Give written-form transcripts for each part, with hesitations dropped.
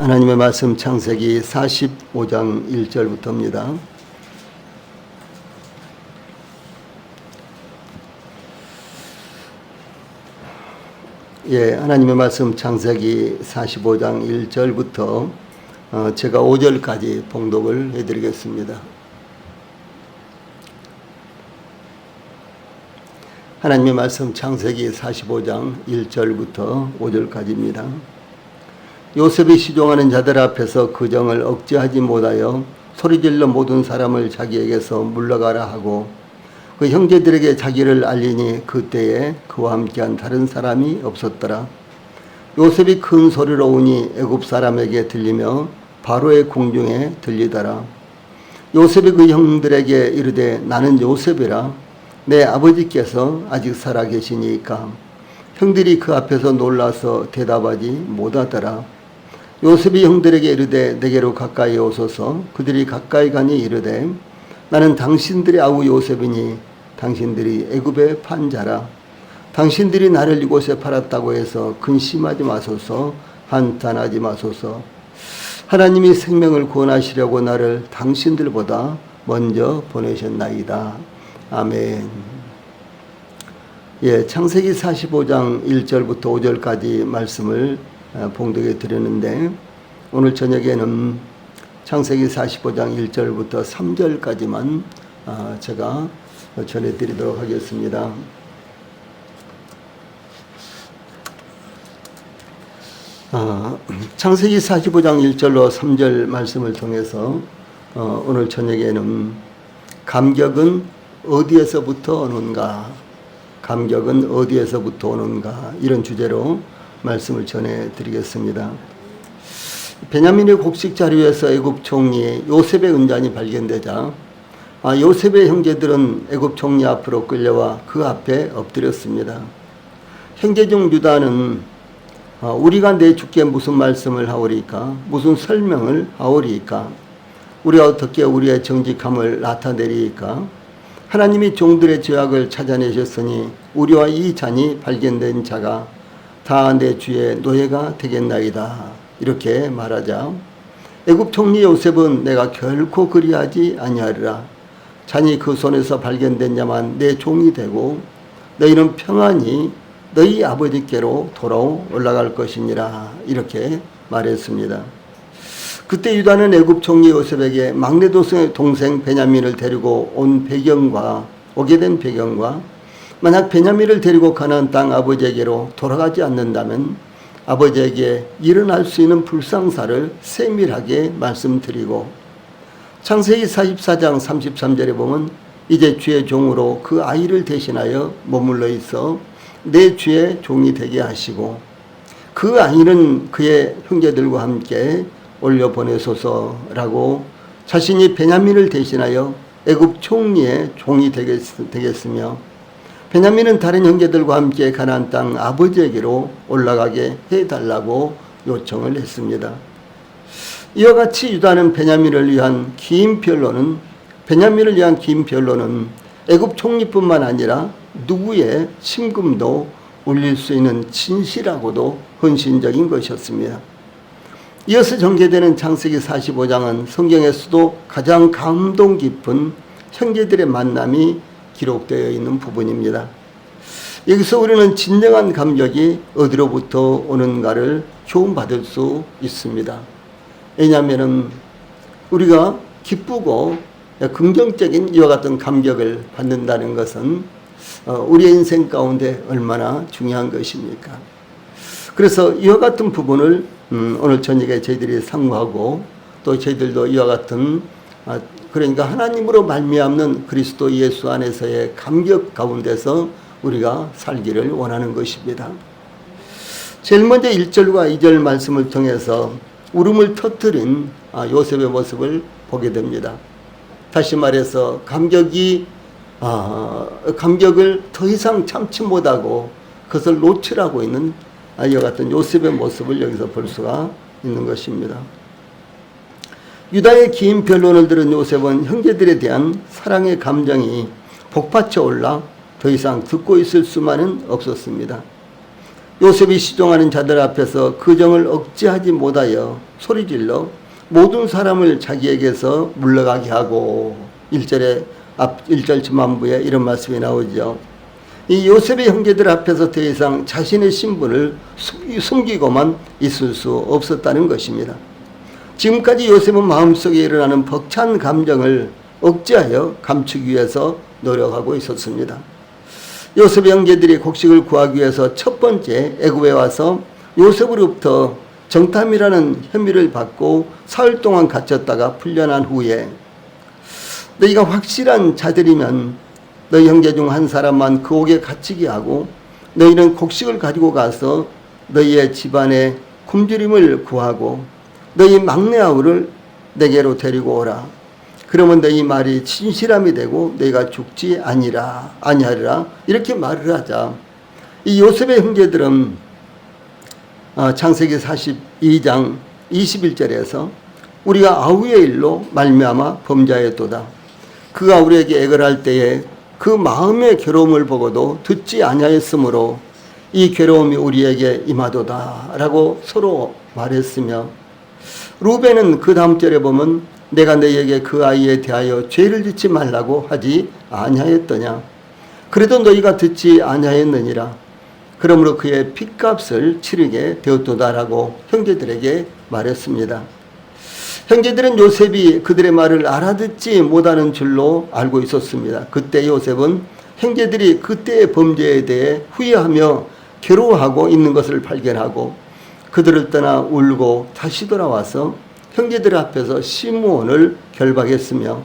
하나님의 말씀 창세기 45장 1절부터입니다. 하나님의 말씀 창세기 45장 1절부터 제가 5절까지 봉독을 해드리겠습니다. 하나님의 말씀 창세기 45장 1절부터 5절까지입니다. 요셉이 시종하는 자들 앞에서 그 정을 억제하지 못하여 소리질러 모든 사람을 자기에게서 물러가라 하고 그 형제들에게 자기를 알리니 그때에 그와 함께한 다른 사람이 없었더라. 요셉이 큰 소리로 우니 애굽 사람에게 들리며 바로의 궁중에 들리더라. 요셉이 그 형들에게 이르되 나는 요셉이라. 내 아버지께서 아직 살아 계시니까. 형들이 그 앞에서 놀라서 대답하지 못하더라. 요셉이 형들에게 이르되 내게로 가까이 오소서. 그들이 가까이 가니 이르되 나는 당신들의 아우 요셉이니 당신들이 애굽의 판자라. 당신들이 나를 이곳에 팔았다고 해서 근심하지 마소서. 한탄하지 마소서. 하나님이 생명을 구원하시려고 나를 당신들보다 먼저 보내셨나이다. 아멘. 창세기 45장 1절부터 5절까지 말씀을 봉독해 드렸는데 오늘 저녁에는 창세기 45장 1절부터 3절까지만 제가 전해드리도록 하겠습니다. 창세기 45장 1절로 3절 말씀을 통해서 오늘 저녁에는 감격은 어디에서부터 오는가? 감격은 어디에서부터 오는가? 이런 주제로 말씀을 전해드리겠습니다. 베냐민의 곡식 자료에서 애굽 총리 요셉의 은잔이 발견되자 요셉의 형제들은 애굽 총리 앞으로 끌려와 그 앞에 엎드렸습니다. 형제 중 유다는 우리가 내 주께 무슨 말씀을 하오리까? 무슨 설명을 하오리까? 우리가 어떻게 우리의 정직함을 나타내리까? 하나님이 종들의 죄악을 찾아내셨으니 우리와 이 잔이 발견된 자가 다 내 주의 노예가 되겠나이다. 이렇게 말하자 애굽 총리 요셉은 내가 결코 그리하지 아니하리라. 잔이 그 손에서 발견된 자만 내 종이 되고 너희는 평안히 너희 아버지께로 돌아오 올라갈 것이니라. 이렇게 말했습니다. 그때 유다는 애굽 총리 요셉에게 막내 동생 베냐민을 데리고 오게 된 배경과 만약 베냐민을 데리고 가나안 땅 아버지에게로 돌아가지 않는다면 아버지에게 일어날 수 있는 불상사를 세밀하게 말씀드리고 창세기 44장 33절에 보면 이제 주의 종으로 그 아이를 대신하여 머물러 있어 내 주의 종이 되게 하시고 그 아이는 그의 형제들과 함께 올려 보내소서라고 자신이 베냐민을 대신하여 애굽 총리의 종이 되겠으며 베냐민은 다른 형제들과 함께 가나안 땅 아버지에게로 올라가게 해달라고 요청을 했습니다. 이와 같이 유다는 베냐민을 위한 긴 변론은 애굽 총리뿐만 아니라 누구의 심금도 울릴 수 있는 진실하고도 헌신적인 것이었습니다. 이어서 전개되는 창세기 45장은 성경에서도 가장 감동 깊은 형제들의 만남이 기록되어 있는 부분입니다. 여기서 우리는 진정한 감격이 어디로부터 오는가를 교훈받을 수 있습니다. 왜냐하면 우리가 기쁘고 긍정적인 이와 같은 감격을 받는다는 것은 우리의 인생 가운데 얼마나 중요한 것입니까? 그래서 이와 같은 부분을 오늘 저녁에 저희들이 상고하고 또 저희들도 이와 같은 그러니까 하나님으로 말미암는 그리스도 예수 안에서의 감격 가운데서 우리가 살기를 원하는 것입니다. 제일 먼저 1절과 2절 말씀을 통해서 울음을 터뜨린 요셉의 모습을 보게 됩니다. 다시 말해서 감격을 더 이상 참지 못하고 그것을 노출하고 있는 이와 같은 요셉의 모습을 여기서 볼 수가 있는 것입니다. 유다의 긴 변론을 들은 요셉은 형제들에 대한 사랑의 감정이 복받쳐 올라 더 이상 듣고 있을 수만은 없었습니다. 요셉이 시종하는 자들 앞에서 그 정을 억제하지 못하여 소리질러 모든 사람을 자기에게서 물러가게 하고 1절에 앞 1절 전반부에 이런 말씀이 나오죠. 이 요셉의 형제들 앞에서 더 이상 자신의 신분을 숨기고만 있을 수 없었다는 것입니다. 지금까지 요셉은 마음속에 일어나는 벅찬 감정을 억제하여 감추기 위해서 노력하고 있었습니다. 요셉의 형제들이 곡식을 구하기 위해서 첫 번째 애굽에 와서 요셉으로부터 정탐이라는 혐의를 받고 사흘 동안 갇혔다가 풀려난 후에 너희가 확실한 자들이면 너희 형제 중 한 사람만 그 옥에 갇히게 하고 너희는 곡식을 가지고 가서 너희의 집안에 굶주림을 구하고 너희 막내 아우를 내게로 데리고 오라. 그러면 너희 말이 진실함이 되고 너희가 죽지 아니하리라. 이렇게 말을 하자. 이 요셉의 형제들은 창세기 42장 21절에서 우리가 아우의 일로 말미암아 범죄하였도다. 그가 우리에게 액을 할 때에 그 마음의 괴로움을 보고도 듣지 아니하였으므로 이 괴로움이 우리에게 임하도다 라고 서로 말했으며, 루벤은 그 다음 절에 보면 내가 너희에게 그 아이에 대하여 죄를 짓지 말라고 하지 아니하였더냐. 그래도 너희가 듣지 아니하였느니라. 그러므로 그의 핏값을 치르게 되었도다라고 형제들에게 말했습니다. 형제들은 요셉이 그들의 말을 알아듣지 못하는 줄로 알고 있었습니다. 그때 요셉은 형제들이 그때의 범죄에 대해 후회하며 괴로워하고 있는 것을 발견하고 그들을 떠나 울고 다시 돌아와서 형제들 앞에서 시므온을 결박했으며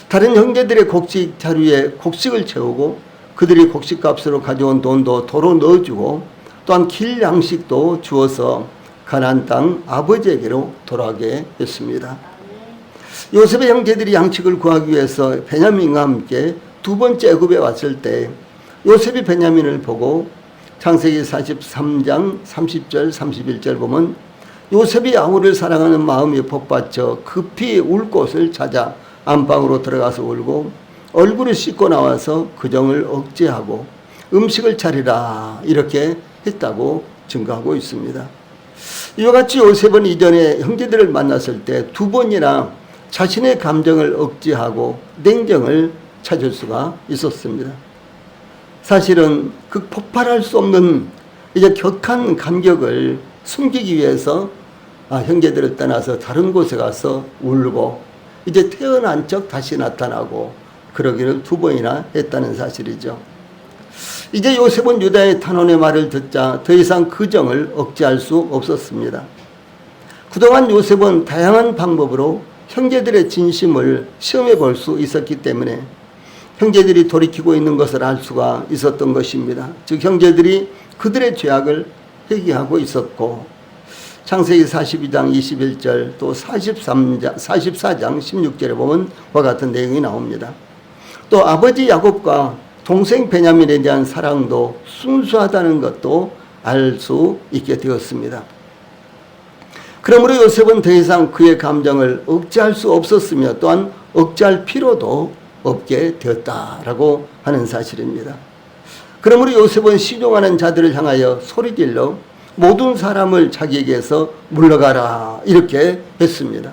다른 형제들의 곡식 자루에 곡식을 채우고 그들이 곡식값으로 가져온 돈도 도로 넣어주고 또한 길 양식도 주어서 가나안 땅 아버지에게로 돌아가게 했습니다. 요셉의 형제들이 양식을 구하기 위해서 베냐민과 함께 두 번째 애굽에 왔을 때 요셉이 베냐민을 보고 창세기 43장 30절 31절 보면 요셉이 아우를 사랑하는 마음이 복받쳐 급히 울 곳을 찾아 안방으로 들어가서 울고 얼굴을 씻고 나와서 그 정을 억제하고 음식을 차리라 이렇게 했다고 증거하고 있습니다. 이와 같이 요셉은 이전에 형제들을 만났을 때 두 번이나 자신의 감정을 억제하고 냉정을 찾을 수가 있었습니다. 사실은 그 폭발할 수 없는 이제 격한 감격을 숨기기 위해서 형제들을 떠나서 다른 곳에 가서 울고 이제 태어난 척 다시 나타나고 그러기를 두 번이나 했다는 사실이죠. 이제 요셉은 유다의 탄원의 말을 듣자 더 이상 그 정을 억제할 수 없었습니다. 그동안 요셉은 다양한 방법으로 형제들의 진심을 시험해 볼 수 있었기 때문에 형제들이 돌이키고 있는 것을 알 수가 있었던 것입니다. 즉 형제들이 그들의 죄악을 회개하고 있었고 창세기 42장 21절 또 44장 16절에 보면 그와 같은 내용이 나옵니다. 또 아버지 야곱과 동생 베냐민에 대한 사랑도 순수하다는 것도 알 수 있게 되었습니다. 그러므로 요셉은 더 이상 그의 감정을 억제할 수 없었으며 또한 억제할 필요도 없게 되었다라고 하는 사실입니다. 그러므로 요셉은 시종하는 자들을 향하여 소리질러 모든 사람을 자기에게서 물러가라 이렇게 했습니다.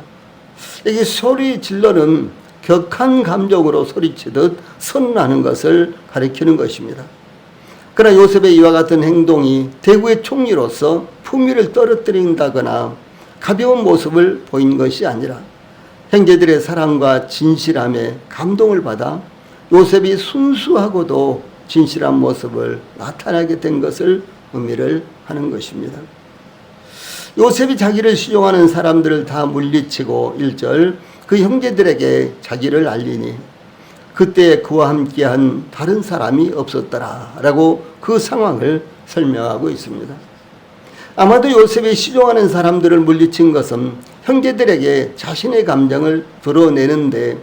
이게 소리질러는 격한 감정으로 소리치듯 선나는 것을 가리키는 것입니다. 그러나 요셉의 이와 같은 행동이 대구의 총리로서 품위를 떨어뜨린다거나 가벼운 모습을 보인 것이 아니라 형제들의 사랑과 진실함에 감동을 받아 요셉이 순수하고도 진실한 모습을 나타나게 된 것을 의미를 하는 것입니다. 요셉이 자기를 시종하는 사람들을 다 물리치고 1절 그 형제들에게 자기를 알리니 그때 그와 함께한 다른 사람이 없었더라 라고 그 상황을 설명하고 있습니다. 아마도 요셉이 시종하는 사람들을 물리친 것은 형제들에게 자신의 감정을 드러내는데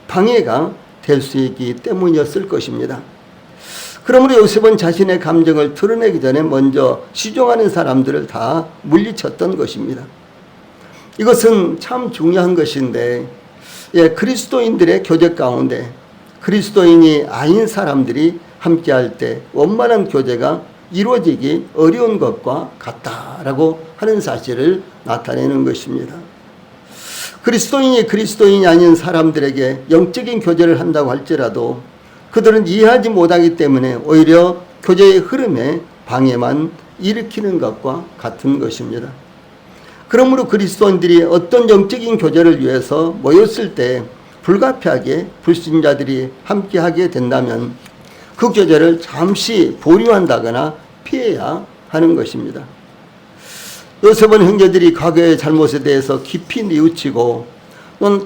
방해가 될 수 있기 때문이었을 것입니다. 그러므로 요셉은 자신의 감정을 드러내기 전에 먼저 시종하는 사람들을 다 물리쳤던 것입니다. 이것은 참 중요한 것인데 그리스도인들의 교제 가운데 그리스도인이 아닌 사람들이 함께할 때 원만한 교제가 이루어지기 어려운 것과 같다라고 하는 사실을 나타내는 것입니다. 그리스도인이 그리스도인이 아닌 사람들에게 영적인 교제를 한다고 할지라도 그들은 이해하지 못하기 때문에 오히려 교제의 흐름에 방해만 일으키는 것과 같은 것입니다. 그러므로 그리스도인들이 어떤 영적인 교제를 위해서 모였을 때 불가피하게 불신자들이 함께하게 된다면 그 교제를 잠시 보류한다거나 피해야 하는 것입니다. 요셉은 형제들이 과거의 잘못에 대해서 깊이 뉘우치고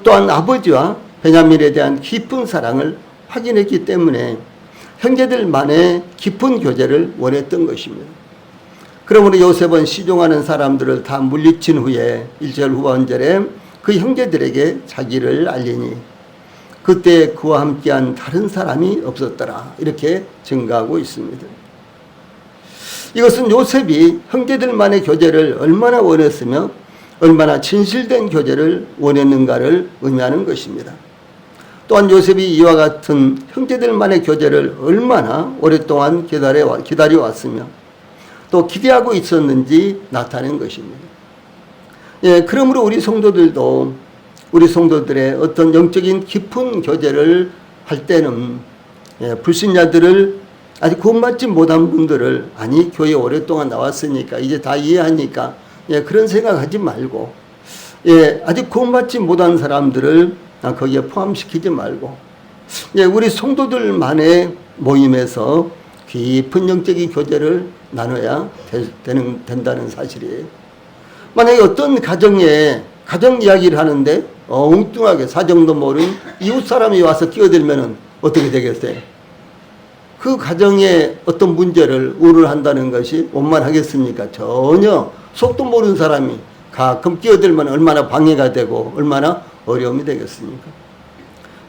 또한 아버지와 베냐민에 대한 깊은 사랑을 확인했기 때문에 형제들만의 깊은 교제를 원했던 것입니다. 그러므로 요셉은 시종하는 사람들을 다 물리친 후에 1절 후반절에 그 형제들에게 자기를 알리니 그때 그와 함께한 다른 사람이 없었더라, 이렇게 증가하고 있습니다. 이것은 요셉이 형제들만의 교제를 얼마나 원했으며 얼마나 진실된 교제를 원했는가를 의미하는 것입니다. 또한 요셉이 이와 같은 형제들만의 교제를 얼마나 오랫동안 기다려왔으며 또 기대하고 있었는지 나타낸 것입니다. 그러므로 우리 성도들도 우리 성도들의 어떤 영적인 깊은 교제를 할 때는 불신자들을 아직 구원받지 못한 분들을 아니 교회 오랫동안 나왔으니까 이제 다 이해하니까 그런 생각하지 말고 아직 구원받지 못한 사람들을 거기에 포함시키지 말고 우리 성도들만의 모임에서 깊은 영적인 교제를 나눠야 된다는 사실이에요. 만약에 어떤 가정 이야기를 하는데 엉뚱하게 사정도 모르는 이웃 사람이 와서 끼어들면 어떻게 되겠어요? 그 가정에 어떤 문제를 우려한다는 것이 원만하겠습니까? 전혀 속도 모르는 사람이 가끔 끼어들면 얼마나 방해가 되고 얼마나 어려움이 되겠습니까?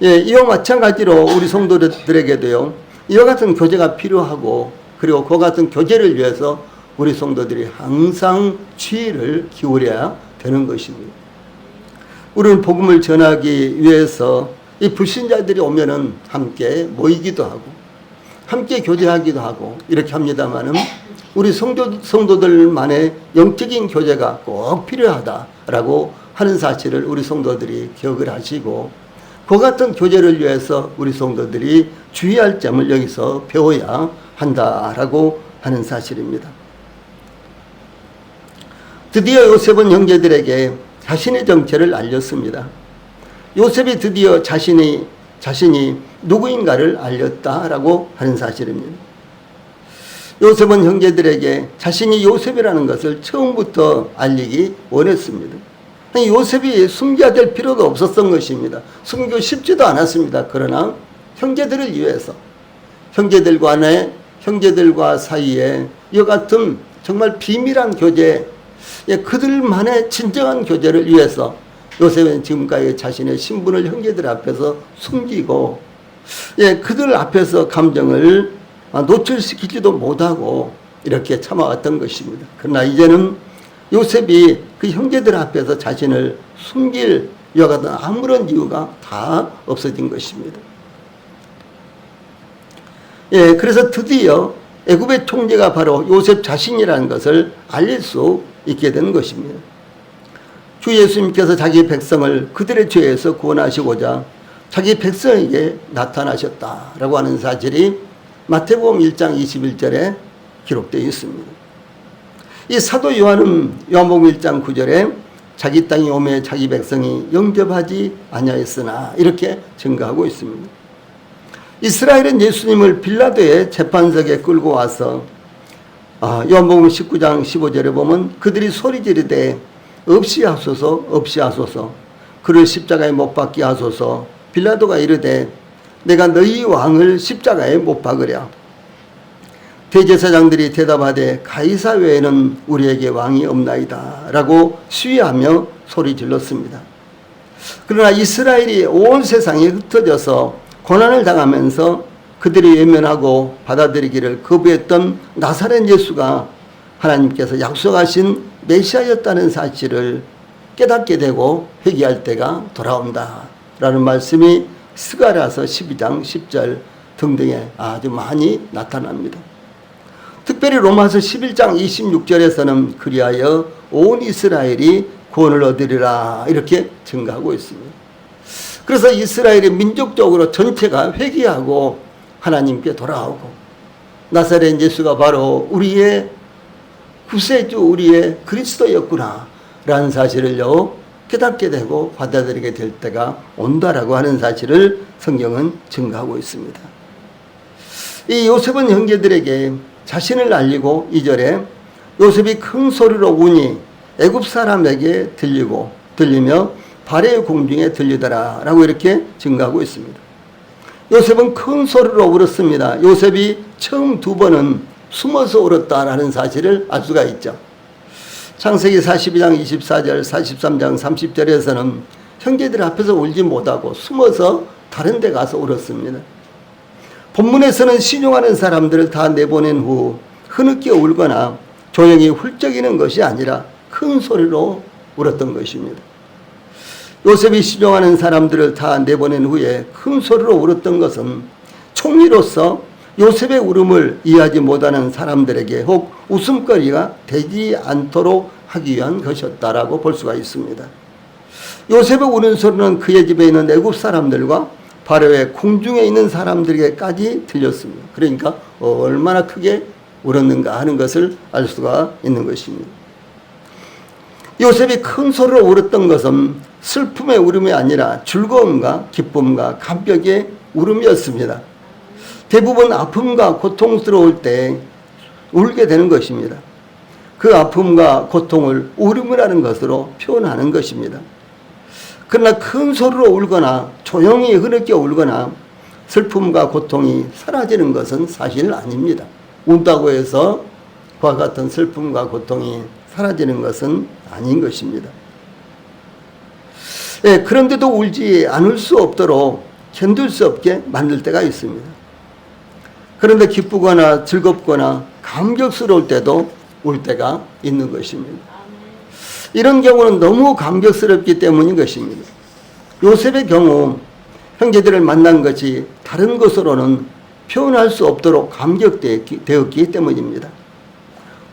이와 마찬가지로 우리 성도들에게도요, 이와 같은 교제가 필요하고 그리고 그 같은 교제를 위해서 우리 성도들이 항상 주의를 기울여야 되는 것입니다. 우리는 복음을 전하기 위해서 이 불신자들이 오면은 함께 모이기도 하고 함께 교제하기도 하고 이렇게 합니다만은 우리 성도들만의 영적인 교제가 꼭 필요하다라고 하는 사실을 우리 성도들이 기억을 하시고 그 같은 교제를 위해서 우리 성도들이 주의할 점을 여기서 배워야 한다라고 하는 사실입니다. 드디어 요셉은 형제들에게 자신의 정체를 알렸습니다. 요셉이 드디어 자신이 누구인가를 알렸다라고 하는 사실입니다. 요셉은 형제들에게 자신이 요셉이라는 것을 처음부터 알리기 원했습니다. 요셉이 숨겨야 될 필요도 없었던 것입니다. 숨기고 싶지도 않았습니다. 그러나 형제들을 위해서 형제들과 사이에 이와 같은 정말 비밀한 교제, 그들만의 진정한 교제를 위해서 요셉은 지금까지 자신의 신분을 형제들 앞에서 숨기고 그들 앞에서 감정을 노출시키지도 못하고 이렇게 참아왔던 것입니다. 그러나 이제는 요셉이 그 형제들 앞에서 자신을 숨길 이와 같은 아무런 이유가 다 없어진 것입니다. 그래서 드디어 애굽의 총재가 바로 요셉 자신이라는 것을 알릴 수 있게 된 것입니다. 주 예수님께서 자기 백성을 그들의 죄에서 구원하시고자 자기 백성에게 나타나셨다라고 하는 사실이 마태복음 1장 21절에 기록되어 있습니다. 이 사도 요한은 요한복음 1장 9절에 자기 땅이 오매 자기 백성이 영접하지 아니하였으나 이렇게 증거하고 있습니다. 이스라엘은 예수님을 빌라도의 재판석에 끌고 와서 요한복음 19장 15절에 보면 그들이 소리 지르되 없이 하소서 그를 십자가에 못 박게 하소서. 빌라도가 이르되 내가 너희 왕을 십자가에 못 박으랴. 대제사장들이 대답하되 가이사 외에는 우리에게 왕이 없나이다 라고 시위하며 소리 질렀습니다. 그러나 이스라엘이 온 세상에 흩어져서 고난을 당하면서 그들이 외면하고 받아들이기를 거부했던 나사렛 예수가 하나님께서 약속하신 메시아였다는 사실을 깨닫게 되고 회개할 때가 돌아온다 라는 말씀이 스가랴서 12장 10절 등등에 아주 많이 나타납니다. 특별히 로마서 11장 26절에서는 그리하여 온 이스라엘이 구원을 얻으리라 이렇게 증가하고 있습니다. 그래서 이스라엘이 민족적으로 전체가 회개하고 하나님께 돌아오고 나사렛 예수가 바로 우리의 구세주, 우리의 그리스도였구나 라는 사실을요 깨닫게 되고 받아들이게 될 때가 온다라고 하는 사실을 성경은 증가하고 있습니다. 이 요셉은 형제들에게 자신을 알리고 2절에 요셉이 큰 소리로 우니 애굽 사람에게 들리며 발의 공중에 들리더라 라고 이렇게 증가하고 있습니다. 요셉은 큰 소리로 울었습니다. 요셉이 처음 2번은 숨어서 울었다라는 사실을 알 수가 있죠. 창세기 42장 24절 43장 30절에서는 형제들 앞에서 울지 못하고 숨어서 다른 데 가서 울었습니다. 본문에서는 신용하는 사람들을 다 내보낸 후 흐느껴 울거나 조용히 훌쩍이는 것이 아니라 큰 소리로 울었던 것입니다. 요셉이 신용하는 사람들을 다 내보낸 후에 큰 소리로 울었던 것은 총리로서 요셉의 울음을 이해하지 못하는 사람들에게 혹 웃음거리가 되지 않도록 하기 위한 것이었다라고 볼 수가 있습니다. 요셉의 우는 소리는 그의 집에 있는 애굽 사람들과 바로의 궁중에 있는 사람들에게까지 들렸습니다. 그러니까 얼마나 크게 울었는가 하는 것을 알 수가 있는 것입니다. 요셉이 큰 소리로 울었던 것은 슬픔의 울음이 아니라 즐거움과 기쁨과 감격의 울음이었습니다. 대부분 아픔과 고통스러울 때 울게 되는 것입니다. 그 아픔과 고통을 울음이라는 것으로 표현하는 것입니다. 그러나 큰 소리로 울거나 조용히 흐느껴 울거나 슬픔과 고통이 사라지는 것은 사실 아닙니다. 운다고 해서 그와 같은 슬픔과 고통이 사라지는 것은 아닌 것입니다. 예, 그런데도 울지 않을 수 없도록 견딜 수 없게 만들 때가 있습니다. 그런데 기쁘거나 즐겁거나 감격스러울 때도 울 때가 있는 것입니다. 이런 경우는 너무 감격스럽기 때문인 것입니다. 요셉의 경우 형제들을 만난 것이 다른 것으로는 표현할 수 없도록 감격되었기 때문입니다.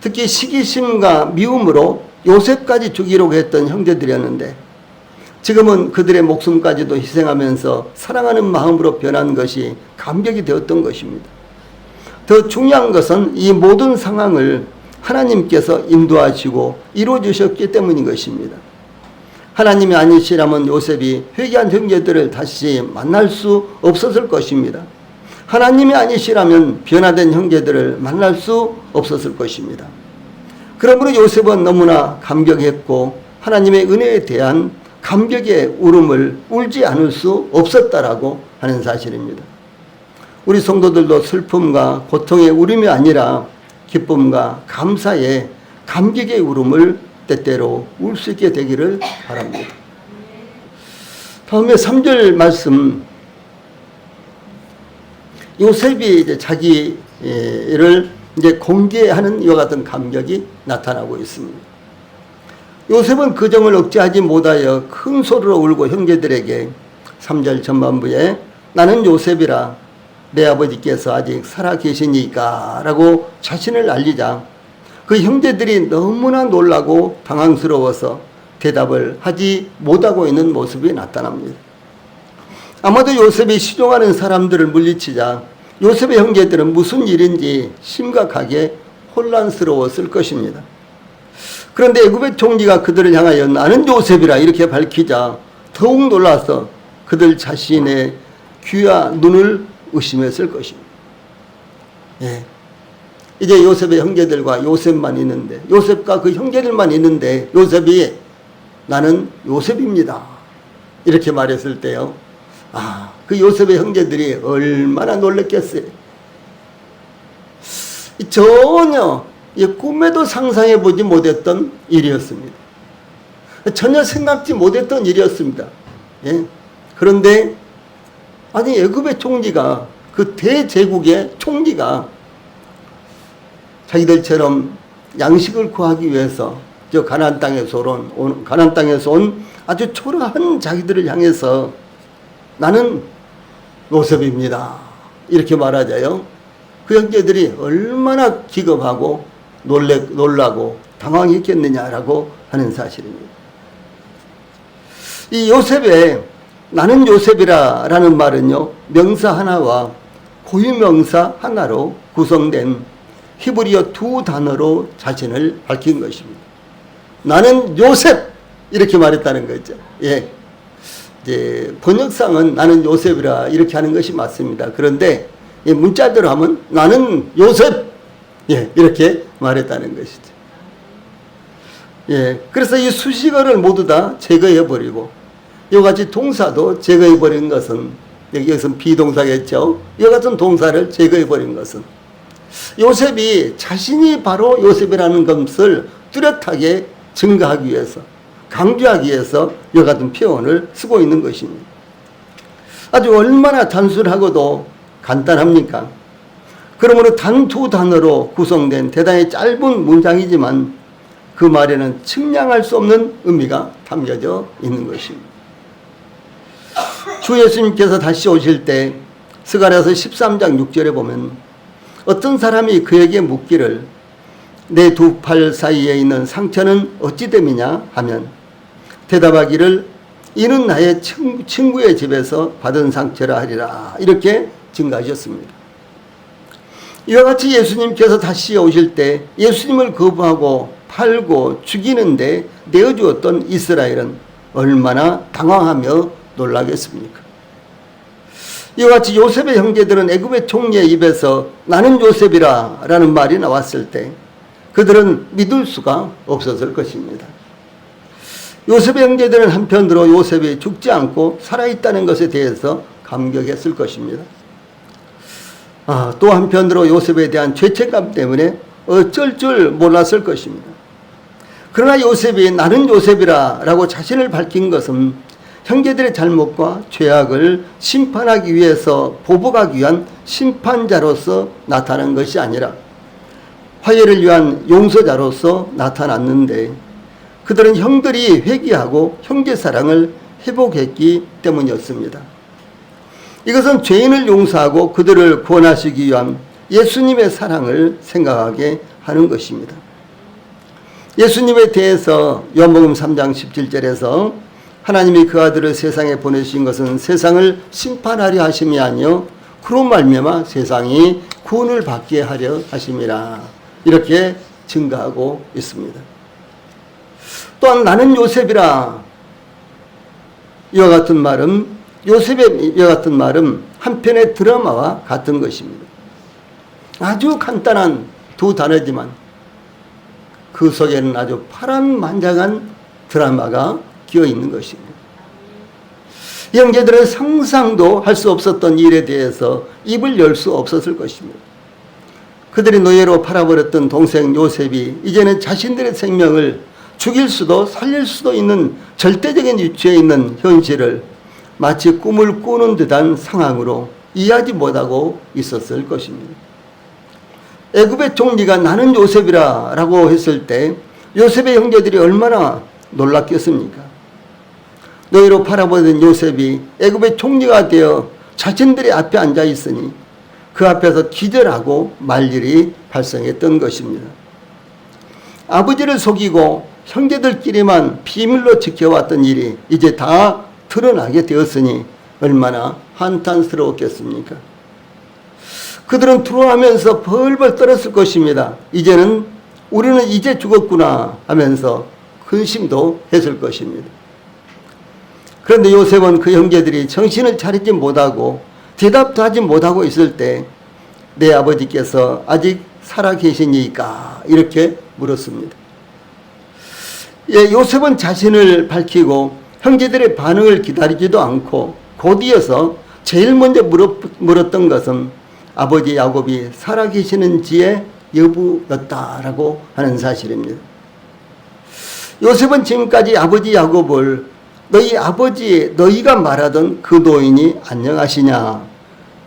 특히 시기심과 미움으로 요셉까지 죽이려고 했던 형제들이었는데 지금은 그들의 목숨까지도 희생하면서 사랑하는 마음으로 변한 것이 감격이 되었던 것입니다. 더 중요한 것은 이 모든 상황을 하나님께서 인도하시고 이루어주셨기 때문인 것입니다. 하나님이 아니시라면 요셉이 회개한 형제들을 다시 만날 수 없었을 것입니다. 하나님이 아니시라면 변화된 형제들을 만날 수 없었을 것입니다. 그러므로 요셉은 너무나 감격했고 하나님의 은혜에 대한 감격의 울음을 울지 않을 수 없었다라고 하는 사실입니다. 우리 성도들도 슬픔과 고통의 울음이 아니라 기쁨과 감사의 감격의 울음을 때때로 울 수 있게 되기를 바랍니다. 다음에 3절 말씀, 요셉이 이제 자기를 이제 공개하는 이와 같은 감격이 나타나고 있습니다. 요셉은 그 정을 억제하지 못하여 큰 소리로 울고 형제들에게 3절 전반부에 나는 요셉이라 내 아버지께서 아직 살아 계시니까 라고 자신을 알리자 그 형제들이 너무나 놀라고 당황스러워서 대답을 하지 못하고 있는 모습이 나타납니다. 아마도 요셉이 시종하는 사람들을 물리치자 요셉의 형제들은 무슨 일인지 심각하게 혼란스러웠을 것입니다. 그런데 애굽의 총리가 그들을 향하여 나는 요셉이라 이렇게 밝히자 더욱 놀라서 그들 자신의 귀와 눈을 의심했을 것입니다. 예. 이제 요셉의 형제들과 요셉만 있는데 요셉과 그 형제들만 있는데 요셉이 나는 요셉입니다 이렇게 말했을 때요, 그 요셉의 형제들이 얼마나 놀랐겠어요. 전혀 꿈에도 상상해보지 못했던 일이었습니다. 전혀 생각지 못했던 일이었습니다. 예. 그런데 아니 애굽의 총리가 그 대제국의 총리가 자기들처럼 양식을 구하기 위해서 저 가나안 땅에서 온 아주 초라한 자기들을 향해서 나는 요셉입니다 이렇게 말하자요. 그 형제들이 얼마나 기겁하고 놀라고 당황했겠느냐라고 하는 사실입니다. 이 요셉의 나는 요셉이라는 말은요, 명사 하나와 고유명사 하나로 구성된 히브리어 두 단어로 자신을 밝힌 것입니다. 나는 요셉 이렇게 말했다는 거죠. 예, 이제 번역상은 나는 요셉이라 이렇게 하는 것이 맞습니다. 그런데 문자대로 하면 나는 요셉 이렇게 말했다는 것이죠. 예, 그래서 이 수식어를 모두 다 제거해 버리고 이와 같이 동사도 제거해 버린 것은 여기서는 비동사겠죠. 이와 같은 동사를 제거해 버린 것은 요셉이 자신이 바로 요셉이라는 것을 뚜렷하게 증거하기 위해서, 강조하기 위해서 이와 같은 표현을 쓰고 있는 것입니다. 아주 얼마나 단순하고도 간단합니까? 그러므로 단 두 단어로 구성된 대단히 짧은 문장이지만 그 말에는 측량할 수 없는 의미가 담겨져 있는 것입니다. 주 예수님께서 다시 오실 때 스가랴서 13장 6절에 보면 어떤 사람이 그에게 묻기를 내 두 팔 사이에 있는 상처는 어찌 됨이냐 하면 대답하기를 이는 나의 친구의 집에서 받은 상처라 하리라 이렇게 증가하셨습니다. 이와 같이 예수님께서 다시 오실 때 예수님을 거부하고 팔고 죽이는데 내어주었던 이스라엘은 얼마나 당황하며 놀라겠습니까? 이와 같이 요셉의 형제들은 애굽의 총리의 입에서 나는 요셉이라 라는 말이 나왔을 때 그들은 믿을 수가 없었을 것입니다. 요셉의 형제들은 한편으로 요셉이 죽지 않고 살아있다는 것에 대해서 감격했을 것입니다. 또 한편으로 요셉에 대한 죄책감 때문에 어쩔 줄 몰랐을 것입니다. 그러나 요셉이 나는 요셉이라 라고 자신을 밝힌 것은 형제들의 잘못과 죄악을 심판하기 위해서 보복하기 위한 심판자로서 나타난 것이 아니라 화해를 위한 용서자로서 나타났는데 그들은 형들이 회개하고 형제사랑을 회복했기 때문이었습니다. 이것은 죄인을 용서하고 그들을 구원하시기 위한 예수님의 사랑을 생각하게 하는 것입니다. 예수님에 대해서 요한복음 3장 17절에서 하나님이 그 아들을 세상에 보내신 것은 세상을 심판하려 하심이 아니요 그로 말미암아 세상이 구원을 받게 하려 하심이라 이렇게 증거하고 있습니다. 또한 나는 요셉이라 이와 같은 말은 요셉의 이와 같은 말은 한편의 드라마와 같은 것입니다. 아주 간단한 두 단어지만 그 속에는 아주 파란만장한 드라마가 끼어 있는 것입니다. 형제들은 상상도 할 수 없었던 일에 대해서 입을 열 수 없었을 것입니다. 그들이 노예로 팔아버렸던 동생 요셉이 이제는 자신들의 생명을 죽일 수도 살릴 수도 있는 절대적인 위치에 있는 현실을 마치 꿈을 꾸는 듯한 상황으로 이해하지 못하고 있었을 것입니다. 애굽의 총리가 나는 요셉이라 라고 했을 때 요셉의 형제들이 얼마나 놀랐겠습니까? 노예로 팔아버린 요셉이 애굽의 총리가 되어 자신들의 앞에 앉아 있으니 그 앞에서 기절하고 말 일이 발생했던 것입니다. 아버지를 속이고 형제들끼리만 비밀로 지켜왔던 일이 이제 다 드러나게 되었으니 얼마나 한탄스러웠겠습니까? 그들은 두려워하면서 벌벌 떨었을 것입니다. 이제는 우리는 이제 죽었구나 하면서 근심도 했을 것입니다. 그런데 요셉은 그 형제들이 정신을 차리지 못하고 대답도 하지 못하고 있을 때 내 아버지께서 아직 살아계시니까 이렇게 물었습니다. 요셉은 자신을 밝히고 형제들의 반응을 기다리지도 않고 곧이어서 제일 먼저 물었던 것은 아버지 야곱이 살아계시는지의 여부였다라고 하는 사실입니다. 요셉은 지금까지 아버지 야곱을 너희 아버지 너희가 말하던 그 노인이 안녕하시냐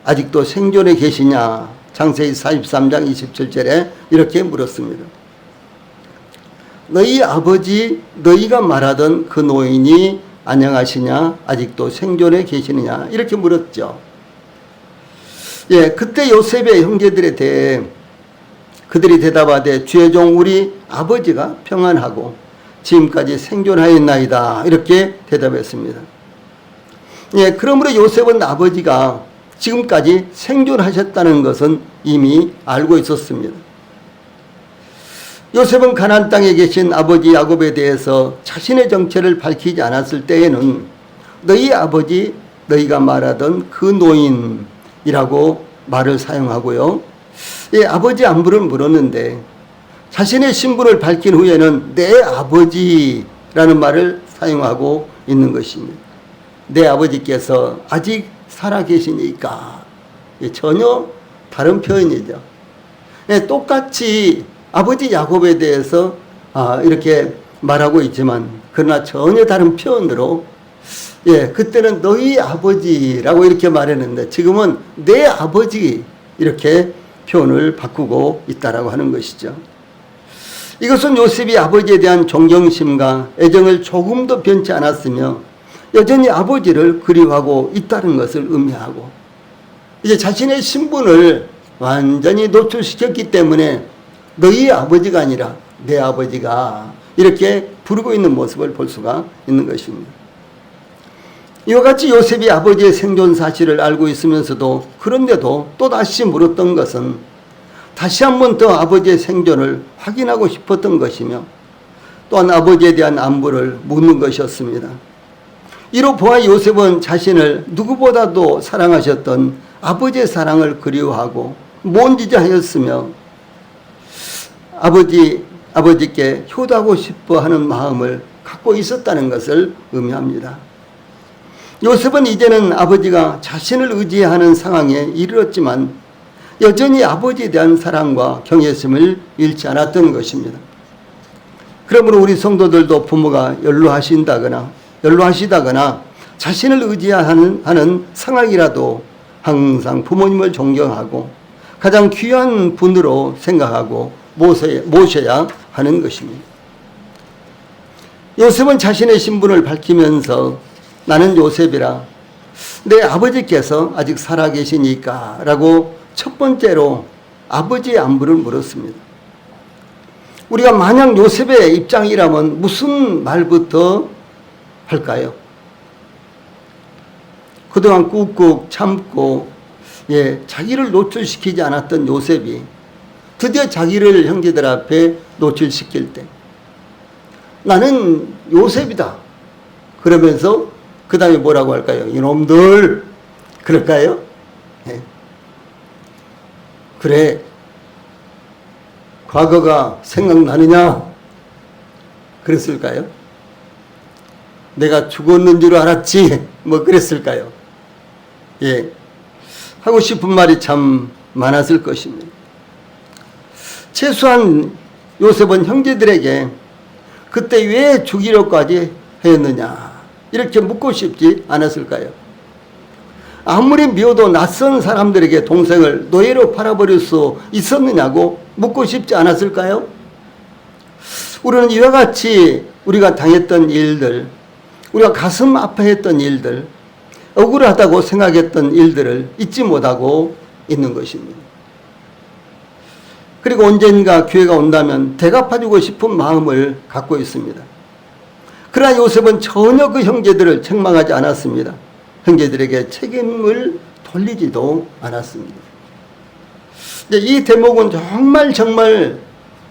아직도 생존해 계시냐 창세기 43장 27절에 이렇게 물었습니다. 너희 아버지 너희가 말하던 그 노인이 안녕하시냐 아직도 생존해 계시느냐 이렇게 물었죠. 예, 그때 요셉의 형제들에 대해 그들이 대답하되 주의 종 우리 아버지가 평안하고 지금까지 생존하였나이다. 이렇게 대답했습니다. 예, 그러므로 요셉은 아버지가 지금까지 생존하셨다는 것은 이미 알고 있었습니다. 요셉은 가나안 땅에 계신 아버지 야곱에 대해서 자신의 정체를 밝히지 않았을 때에는 너희 아버지 너희가 말하던 그 노인이라고 말을 사용하고요. 예, 아버지 안부를 물었는데 자신의 신분을 밝힌 후에는 내 아버지라는 말을 사용하고 있는 것입니다. 내 아버지께서 아직 살아계시니까. 예, 전혀 다른 표현이죠. 예, 똑같이 아버지 야곱에 대해서 이렇게 말하고 있지만 그러나 전혀 다른 표현으로 예, 그때는 너희 아버지라고 이렇게 말했는데 지금은 내 아버지 이렇게 표현을 바꾸고 있다라고 하는 것이죠. 이것은 요셉이 아버지에 대한 존경심과 애정을 조금도 변치 않았으며 여전히 아버지를 그리워하고 있다는 것을 의미하고 이제 자신의 신분을 완전히 노출시켰기 때문에 너희 아버지가 아니라 내 아버지가 이렇게 부르고 있는 모습을 볼 수가 있는 것입니다. 이와 같이 요셉이 아버지의 생존 사실을 알고 있으면서도 그런데도 또다시 물었던 것은 다시 한 번 더 아버지의 생존을 확인하고 싶었던 것이며 또한 아버지에 대한 안부를 묻는 것이었습니다. 이로 보아 요셉은 자신을 누구보다도 사랑하셨던 아버지의 사랑을 그리워하고 못지하였으며 아버지께 효도하고 싶어 하는 마음을 갖고 있었다는 것을 의미합니다. 요셉은 이제는 아버지가 자신을 의지하는 상황에 이르렀지만 여전히 아버지에 대한 사랑과 경외심을 잃지 않았던 것입니다. 그러므로 우리 성도들도 부모가 연로하시다거나 자신을 의지하는 상황이라도 항상 부모님을 존경하고 가장 귀한 분으로 생각하고 모셔야 하는 것입니다. 요셉은 자신의 신분을 밝히면서 나는 요셉이라 내 아버지께서 아직 살아계시니까 라고 첫 번째로 아버지의 안부를 물었습니다. 우리가 만약 요셉의 입장이라면 무슨 말부터 할까요? 그동안 꾹꾹 참고 자기를 노출시키지 않았던 요셉이 드디어 자기를 형제들 앞에 노출시킬 때 나는 요셉이다. 그러면서 그 다음에 뭐라고 할까요? 이놈들 그럴까요? 네. 그래 과거가 생각나느냐? 그랬을까요? 내가 죽었는 줄 알았지? 뭐 그랬을까요? 예, 하고 싶은 말이 참 많았을 것입니다. 최소한 요셉은 형제들에게 그때 왜 죽이려까지 했느냐 이렇게 묻고 싶지 않았을까요? 아무리 미워도 낯선 사람들에게 동생을 노예로 팔아버릴 수 있었느냐고 묻고 싶지 않았을까요? 우리는 이와 같이 우리가 당했던 일들, 우리가 가슴 아파했던 일들, 억울하다고 생각했던 일들을 잊지 못하고 있는 것입니다. 그리고 언젠가 기회가 온다면 대갚아주고 싶은 마음을 갖고 있습니다. 그러나 요셉은 전혀 그 형제들을 책망하지 않았습니다. 형제들에게 책임을 돌리지도 않았습니다. 이 대목은 정말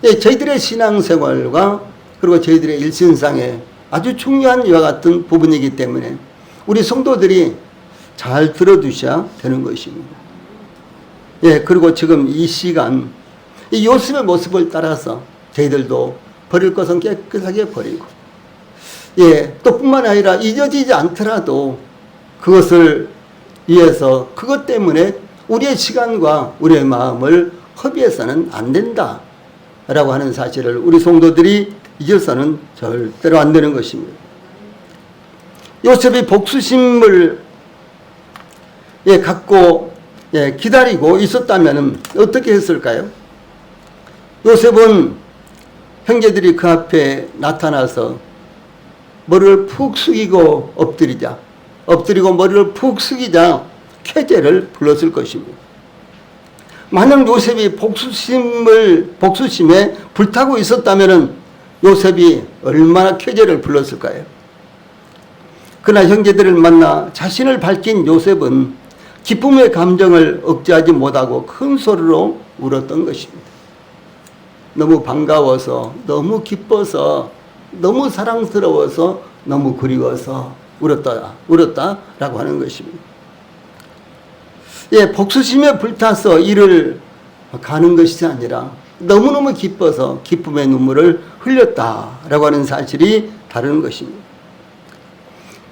저희들의 신앙생활과 그리고 저희들의 일신상에 아주 중요한 이와 같은 부분이기 때문에 우리 성도들이 잘 들어두셔야 되는 것입니다. 그리고 지금 이 시간 이 요셉의 모습을 따라서 저희들도 버릴 것은 깨끗하게 버리고 또 뿐만 아니라 잊어지지 않더라도 그것을 위해서 그것 때문에 우리의 시간과 우리의 마음을 허비해서는 안 된다 라고 하는 사실을 우리 성도들이 잊어서는 절대로 안 되는 것입니다. 요셉이 복수심을 갖고 기다리고 있었다면 어떻게 했을까요? 요셉은 형제들이 그 앞에 나타나서 머리를 푹 숙이고 엎드리고 머리를 푹 숙이자 쾌재를 불렀을 것입니다. 만약 요셉이 복수심에 불타고 있었다면 요셉이 얼마나 쾌재를 불렀을까요? 그러나 형제들을 만나 자신을 밝힌 요셉은 기쁨의 감정을 억제하지 못하고 큰 소리로 울었던 것입니다. 너무 반가워서, 너무 기뻐서, 너무 사랑스러워서, 너무 그리워서 울었다라고 하는 것입니다. 예, 복수심에 불타서 이를 가는 것이 아니라 너무너무 기뻐서 기쁨의 눈물을 흘렸다라고 하는 사실이 다른 것입니다.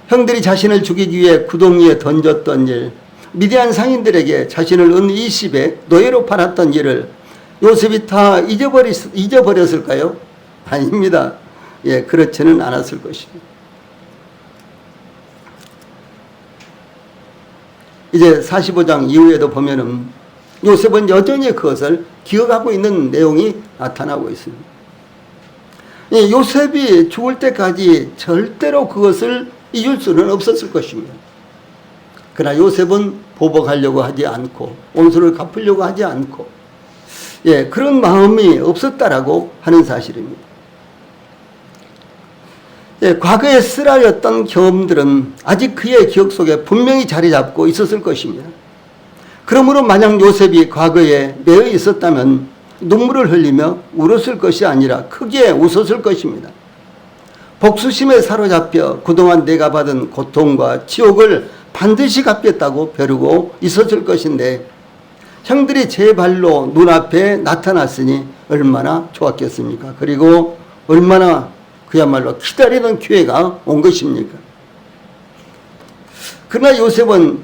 형들이 자신을 죽이기 위해 구덩 위에 던졌던 일, 미디안 상인들에게 자신을 은 20에 노예로 팔았던 일을 요셉이 다 잊어버렸을까요? 아닙니다. 예, 그렇지는 않았을 것입니다. 이제 45장 이후에도 보면은 요셉은 여전히 그것을 기억하고 있는 내용이 나타나고 있습니다. 예, 요셉이 죽을 때까지 절대로 그것을 잊을 수는 없었을 것입니다. 그러나 요셉은 보복하려고 하지 않고 원수를 갚으려고 하지 않고 예, 그런 마음이 없었다라고 하는 사실입니다. 예, 과거에 쓰라렸던 경험들은 아직 그의 기억 속에 분명히 자리 잡고 있었을 것입니다. 그러므로 만약 요셉이 과거에 매여 있었다면 눈물을 흘리며 울었을 것이 아니라 크게 웃었을 것입니다. 복수심에 사로잡혀 그동안 내가 받은 고통과 지옥을 반드시 갚겠다고 벼르고 있었을 것인데 형들이 제 발로 눈앞에 나타났으니 얼마나 좋았겠습니까? 그리고 얼마나 그야말로 기다리는 기회가 온 것입니까? 그러나 요셉은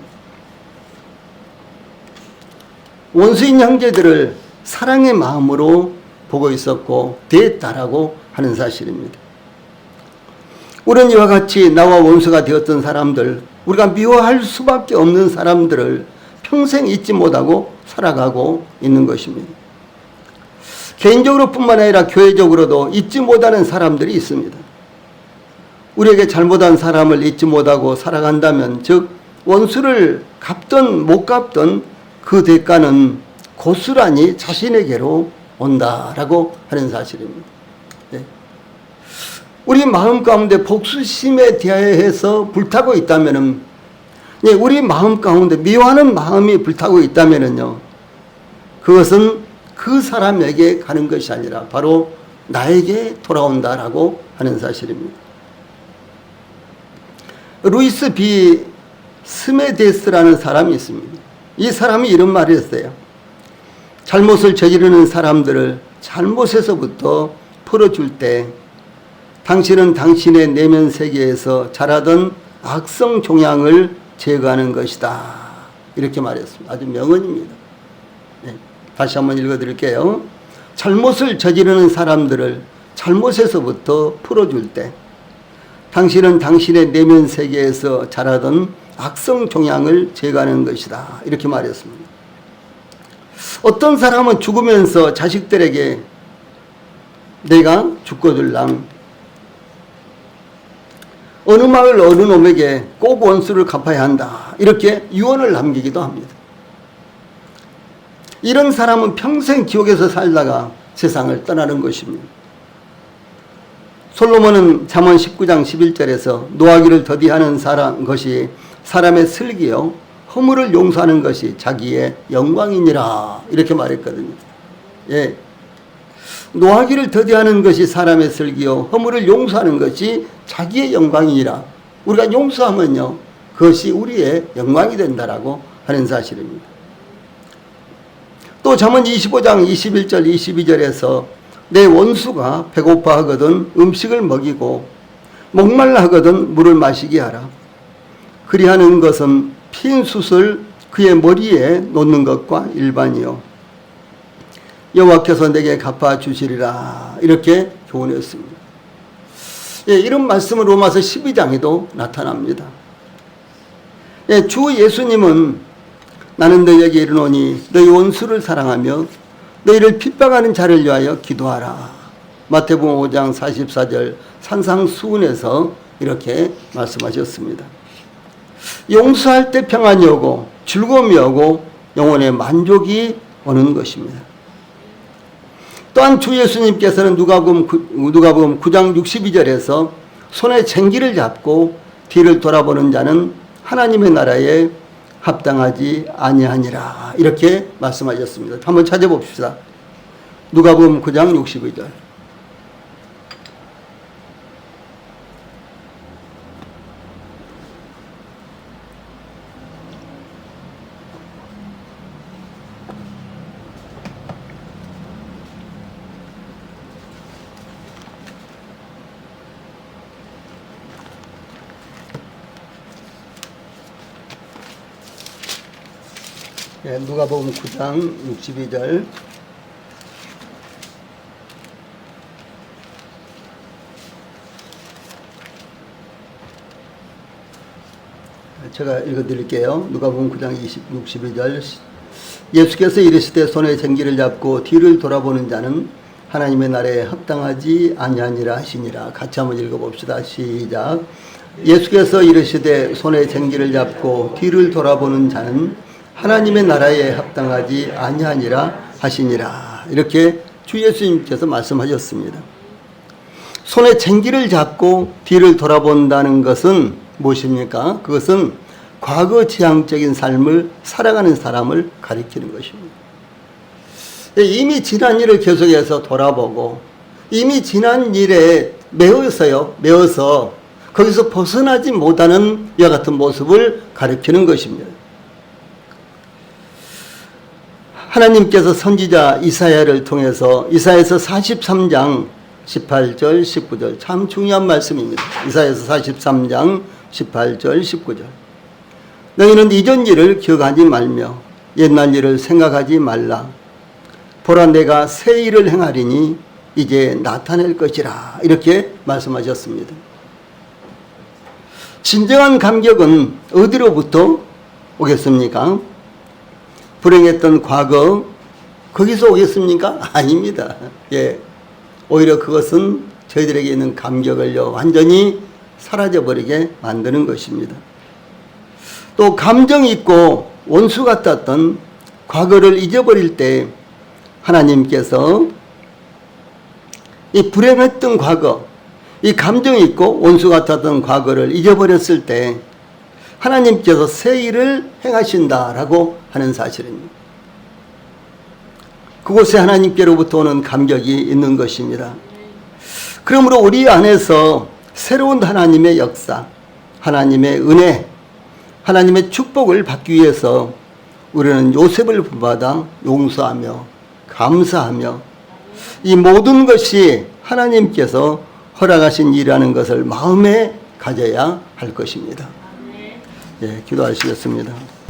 원수인 형제들을 사랑의 마음으로 보고 있었고 대했다라고 하는 사실입니다. 우리는 이와 같이 나와 원수가 되었던 사람들, 우리가 미워할 수밖에 없는 사람들을 평생 잊지 못하고 살아가고 있는 것입니다. 개인적으로 뿐만 아니라 교회적으로도 잊지 못하는 사람들이 있습니다. 우리에게 잘못한 사람을 잊지 못하고 살아간다면, 즉 원수를 갚든 못 갚든 그 대가는 고스란히 자신에게로 온다라고 하는 사실입니다. 네. 우리 마음 가운데 복수심에 대해서 불타고 있다면은, 네, 우리 마음 가운데 미워하는 마음이 불타고 있다면은요, 그것은 그 사람에게 가는 것이 아니라 바로 나에게 돌아온다라고 하는 사실입니다. 루이스 비 스메데스라는 사람이 있습니다. 이 사람이 이런 말을 했어요. 잘못을 저지르는 사람들을 잘못에서부터 풀어줄 때 당신은 당신의 내면 세계에서 자라던 악성 종양을 제거하는 것이다. 이렇게 말했습니다. 아주 명언입니다. 네. 다시 한번 읽어드릴게요. 잘못을 저지르는 사람들을 잘못에서부터 풀어줄 때 당신은 당신의 내면 세계에서 자라던 악성 종양을 제거하는 것이다. 이렇게 말했습니다. 어떤 사람은 죽으면서 자식들에게 내가 죽거들랑 어느 마을 어느 놈에게 꼭 원수를 갚아야 한다. 이렇게 유언을 남기기도 합니다. 이런 사람은 평생 지옥에서 살다가 세상을 떠나는 것입니다. 솔로몬은 잠언 19장 11절에서 노하기를 더디하는 것이 사람의 슬기요 허물을 용서하는 것이 자기의 영광이니라 이렇게 말했거든요. 예, 노하기를 더디하는 것이 사람의 슬기요 허물을 용서하는 것이 자기의 영광이니라. 우리가 용서하면요 그것이 우리의 영광이 된다라고 하는 사실입니다. 또 잠언 25장 21절 22절에서 내 원수가 배고파 하거든 음식을 먹이고 목말라 하거든 물을 마시게 하라. 그리하는 것은 핀 숯을 그의 머리에 놓는 것과 일반이요 여호와께서 내게 갚아주시리라. 이렇게 교훈했습니다. 예, 이런 말씀은 로마서 12장에도 나타납니다. 예, 주 예수님은 나는 너희에게 이르노니 너희 원수를 사랑하며 너희를 핍박하는 자를 위하여 기도하라. 마태복음 5장 44절 산상수훈에서 이렇게 말씀하셨습니다. 용서할 때 평안이 오고 즐거움이 오고 영혼의 만족이 오는 것입니다. 또한 주 예수님께서는 누가복음 9장 62절에서 손에 쟁기를 잡고 뒤를 돌아보는 자는 하나님의 나라에 합당하지 아니하니라 이렇게 말씀하셨습니다. 한번 찾아봅시다. 누가복음 9장 62절. 예, 누가복음 9장 62절. 제가 읽어드릴게요. 누가복음 9장 62절. 예수께서 이르시되 손에 쟁기를 잡고 뒤를 돌아보는 자는 하나님의 나라에 합당하지 아니하니라 하시니라. 같이 한번 읽어봅시다. 시작. 예수께서 이르시되 손에 쟁기를 잡고 뒤를 돌아보는 자는 하나님의 나라에 합당하지 아니하니라 하시니라. 이렇게 주 예수님께서 말씀하셨습니다. 손에 쟁기를 잡고 뒤를 돌아본다는 것은 무엇입니까? 그것은 과거 지향적인 삶을 살아가는 사람을 가리키는 것입니다. 이미 지난 일을 계속해서 돌아보고 이미 지난 일에 매어서 거기서 벗어나지 못하는 이와 같은 모습을 가리키는 것입니다. 하나님께서 선지자 이사야를 통해서 이사야서 43장 18절 19절 참 중요한 말씀입니다. 이사야서 43장 18절 19절 너희는 이전 일을 기억하지 말며 옛날 일을 생각하지 말라. 보라 내가 새 일을 행하리니 이제 나타낼 것이라. 이렇게 말씀하셨습니다. 진정한 감격은 어디로부터 오겠습니까? 불행했던 과거 거기서 오겠습니까? 아닙니다. 예, 오히려 그것은 저희들에게 있는 감격을요 완전히 사라져버리게 만드는 것입니다. 또 감정 있고 원수 같았던 과거를 잊어버릴 때 하나님께서 이 불행했던 과거, 이 감정 있고 원수 같았던 과거를 잊어버렸을 때 하나님께서 새 일을 행하신다라고 하는 사실입니다. 그곳에 하나님께로부터 오는 감격이 있는 것입니다. 그러므로 우리 안에서 새로운 하나님의 역사, 하나님의 은혜, 하나님의 축복을 받기 위해서 우리는 요셉을 본받아 용서하며 감사하며 이 모든 것이 하나님께서 허락하신 일이라는 것을 마음에 가져야 할 것입니다. 예, 기도하시겠습니다.